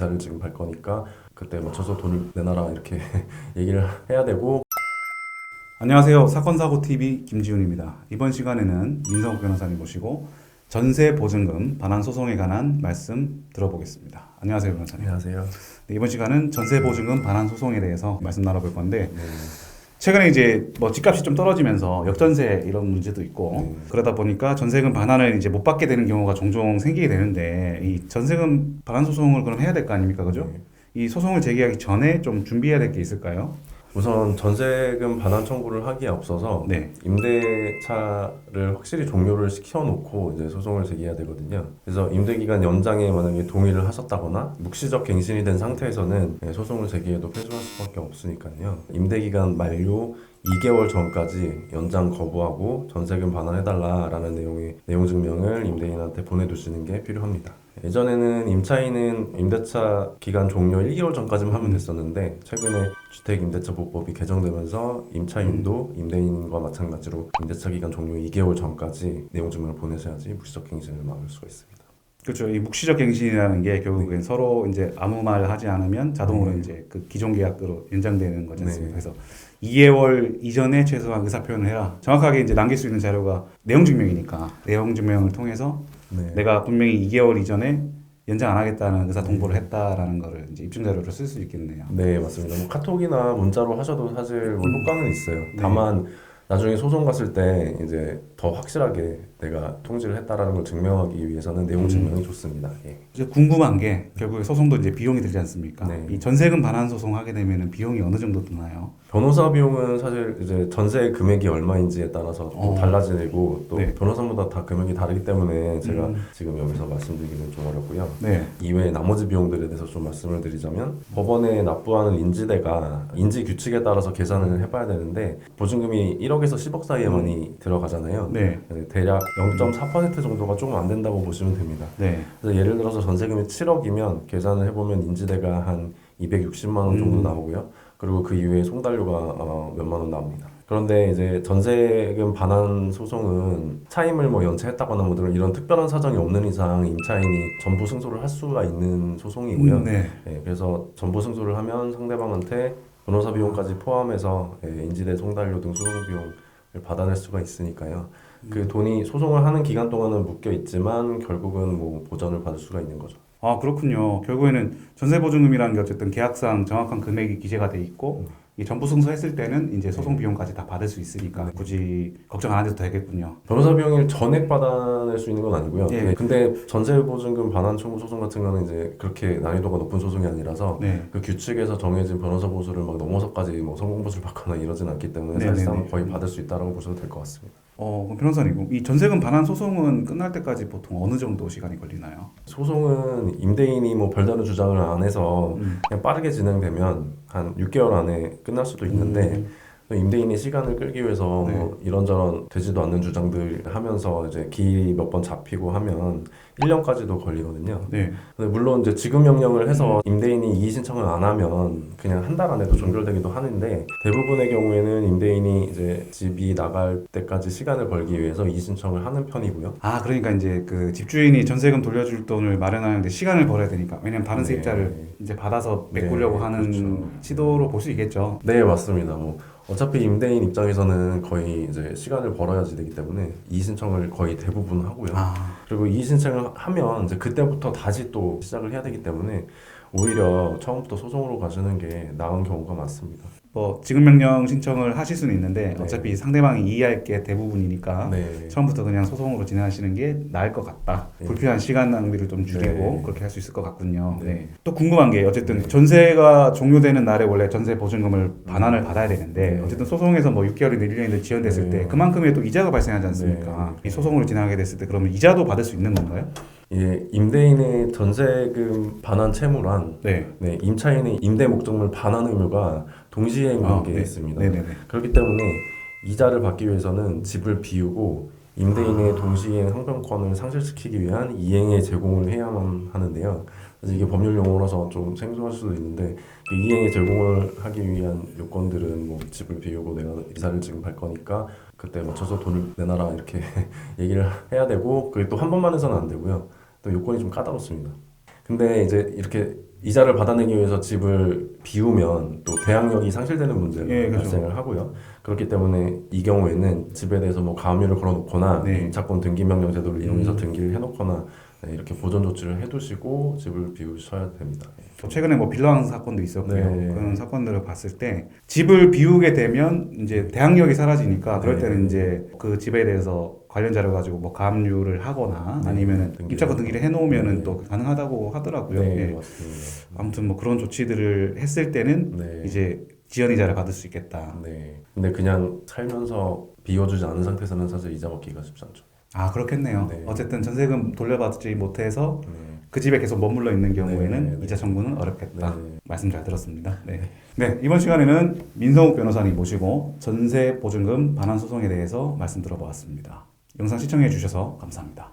이사를 지금 갈 거니까 그때 맞춰서 돈을 내놔라 이렇게 얘기를 해야 되고. 안녕하세요. 사건사고TV 김지훈입니다. 이번 시간에는 민성욱 변호사님 모시고 전세 보증금 반환 소송에 관한 말씀 들어보겠습니다. 안녕하세요, 변호사님. 안녕하세요. 네, 이번 시간은 전세 보증금 반환 소송에 대해서 말씀 나눠볼 건데 네. 최근에 이제 뭐 집값이 좀 떨어지면서 역전세 이런 문제도 있고 그러다 보니까 전세금 반환을 이제 못 받게 되는 경우가 종종 생기게 되는데 이 전세금 반환 소송을 그럼 해야 될 거 아닙니까, 그죠? 이 소송을 제기하기 전에 좀 준비해야 될 게 있을까요? 우선 전세금 반환 청구를 하기에 앞서서 네. 임대차를 확실히 종료를 시켜놓고 이제 소송을 제기해야 되거든요. 그래서 임대기간 연장에 만약에 동의를 하셨다거나 묵시적 갱신이 된 상태에서는 소송을 제기해도 패소할 수밖에 없으니까요. 임대기간 만료 2개월 전까지 연장 거부하고 전세금 반환해달라라는 내용의 내용 증명을 임대인한테 보내두시는 게 필요합니다. 예전에는 임차인은 임대차 기간 종료 1개월 전까지만 하면 됐었는데 최근에 주택임대차보호법이 개정되면서 임차인도 임대인과 마찬가지로 임대차 기간 종료 2개월 전까지 내용 증명을 보내셔야지 묵시적 갱신을 막을 수가 있습니다. 그렇죠. 이 묵시적 갱신이라는 게 결국엔 서로 이제 아무 말 하지 않으면 자동으로 이제 그 기존 계약으로 연장되는 거지 않습니까? 그래서 2개월 이전에 최소한 의사 표현을 해라. 정확하게 이제 남길 수 있는 자료가 내용 증명이니까 내용 증명을 통해서 내가 분명히 2개월 이전에 연장 안 하겠다는 의사 통보를 했다라는 거를 이제 입증 자료로 쓸 수 있겠네요. 네, 맞습니다. 뭐 카톡이나 문자로 하셔도 사실 뭐 효과는 있어요. 다만 나중에 소송 갔을 때 이제 더 확실하게 내가 통지를 했다라는 걸 증명하기 위해서는 내용 증명이 좋습니다. 예. 이제 궁금한 게 결국에 소송도 이제 비용이 들지 않습니까? 네. 이 전세금 반환 소송 하게 되면은 비용이 어느 정도 드나요? 변호사 비용은 사실 이제 전세 금액이 얼마인지에 따라서 또 달라지고 또 변호사마다 다 금액이 다르기 때문에 제가 지금 여기서 말씀드리기는 좀 어렵고요. 네. 이외에 나머지 비용들에 대해서 좀 말씀을 드리자면 법원에 납부하는 인지대가 인지 규칙에 따라서 계산을 해봐야 되는데 보증금이 1억에서 10억 사이에만이 들어가잖아요. 네. 대략 0.4% 정도가 조금 안 된다고 보시면 됩니다. 네. 그래서 예를 들어서 전세금이 7억이면 계산을 해보면 인지대가 한 260만 원 정도 나오고요. 그리고 그 이후에 송달료가 몇만 원 나옵니다. 그런데 이제 전세금 반환 소송은 차임을 뭐 연체했다거나 뭐 이런 특별한 사정이 없는 이상 임차인이 전부 승소를 할 수가 있는 소송이고요. 네. 그래서 전부 승소를 하면 상대방한테 변호사 비용까지 포함해서 인지대 송달료 등 소송 비용을 받아낼 수가 있으니까요. 그 돈이 소송을 하는 기간 동안은 묶여 있지만 결국은 뭐 보전을 받을 수가 있는 거죠. 아, 그렇군요. 결국에는 전세보증금이라는 게 어쨌든 계약상 정확한 금액이 기재가 돼 있고 이 전부 승소했을 때는 이제 소송 비용까지 다 받을 수 있으니까 굳이 걱정 안 해도 되겠군요. 변호사 비용을 전액 받아낼 수 있는 건 아니고요. 예. 근데 전세보증금 반환 청구 소송 같은 거는 이제 그렇게 난이도가 높은 소송이 아니라서 그 규칙에서 정해진 변호사 보수를 막 넘어서까지 뭐 성공 보수를 받거나 이러진 않기 때문에 사실상 거의 받을 수 있다라고 보셔도 될 것 같습니다. 그럼 변호사님, 이 전세금 반환 소송은 끝날 때까지 보통 어느 정도 시간이 걸리나요? 소송은 임대인이 뭐 별다른 주장을 안 해서 그냥 빠르게 진행되면 한 6개월 안에 끝날 수도 있는데 임대인이 시간을 끌기 위해서 뭐 이런저런 되지도 않는 주장들 하면서 이제 기 몇 번 잡히고 하면 1년까지도 걸리거든요. 네. 근데 물론 이제 지급 명령을 해서 임대인이 이의 신청을 안 하면 그냥 한 달 안에도 종결되기도 하는데 대부분의 경우에는 임대인이 이제 집이 나갈 때까지 시간을 벌기 위해서 이의 신청을 하는 편이고요. 아, 그러니까 이제 그 집주인이 전세금 돌려줄 돈을 마련하는데 시간을 벌어야 되니까 왜냐면 다른 세입자를 이제 받아서 메꾸려고 하는 시도로 볼 수 있겠죠. 네, 맞습니다. 뭐 어차피 임대인 입장에서는 거의 이제 시간을 벌어야지 되기 때문에 이의 신청을 거의 대부분 하고요. 그리고 이의 신청을 하면 이제 그때부터 다시 또 시작을 해야 되기 때문에 오히려 처음부터 소송으로 가시는 게 나은 경우가 많습니다. 뭐 지급명령 신청을 하실 수는 있는데 어차피 상대방이 이해할 게 대부분이니까 처음부터 그냥 소송으로 진행하시는 게 나을 것 같다. 불필요한 시간 낭비를 좀 줄이고 그렇게 할 수 있을 것 같군요. 또 궁금한 게 어쨌든 전세가 종료되는 날에 원래 전세 보증금을 반환을 받아야 되는데 어쨌든 소송에서 뭐 6개월이든 1년이든 지연됐을 때 그만큼의 또 이자가 발생하지 않습니까? 이 소송으로 진행하게 됐을 때 그러면 이자도 받을 수 있는 건가요? 예, 임대인의 전세금 반환 채무란 임차인의 임대 목적물 반환 의무가 동시에 관계에 있습니다. 그렇기 때문에 이자를 받기 위해서는 집을 비우고 임대인의 동시이행 항변권을 상실시키기 위한 이행의 제공을 해야만 하는데요. 그래서 이게 법률 용어라서 좀 생소할 수도 있는데 그 이행의 제공을 하기 위한 요건들은 뭐 집을 비우고 내가 이사를 지금 갈 거니까 그때 맞춰서 돈을 내놔라 이렇게 얘기를 해야 되고 그게 또 한 번만 해서는 안 되고요. 또 요건이 좀 까다롭습니다. 근데 이제 이렇게 이자를 받아내기 위해서 집을 비우면 또 대항력이 상실되는 문제가 그렇죠. 발생을 하고요. 그렇기 때문에 이 경우에는 집에 대해서 뭐 가압류를 걸어놓거나 임차권 등기명령 제도를 이용해서 등기를 해놓거나 이렇게 보존 조치를 해두시고 집을 비우셔야 됩니다. 최근에 뭐 빌라왕 사건도 있었고요. 그런 사건들을 봤을 때 집을 비우게 되면 이제 대항력이 사라지니까 그럴 때는 이제 그 집에 대해서 관련 자료 가지고 뭐 가압류를 하거나 아니면은 입자권 등기를 해놓으면은 또 가능하다고 하더라고요. 맞습니다. 아무튼 뭐 그런 조치들을 했을 때는 이제 지연이자를 받을 수 있겠다. 근데 그냥 살면서 비워주지 않은 상태에서는 사실 이자 받기가 쉽지 않죠. 아 그렇겠네요. 어쨌든 전세금 돌려받지 못해서 그 집에 계속 머물러 있는 경우에는 이자 청구는 어렵겠다. 말씀 잘 들었습니다. 네, 이번 시간에는 민성욱 변호사님 모시고 전세 보증금 반환 소송에 대해서 말씀 들어보았습니다. 영상 시청해 주셔서 감사합니다.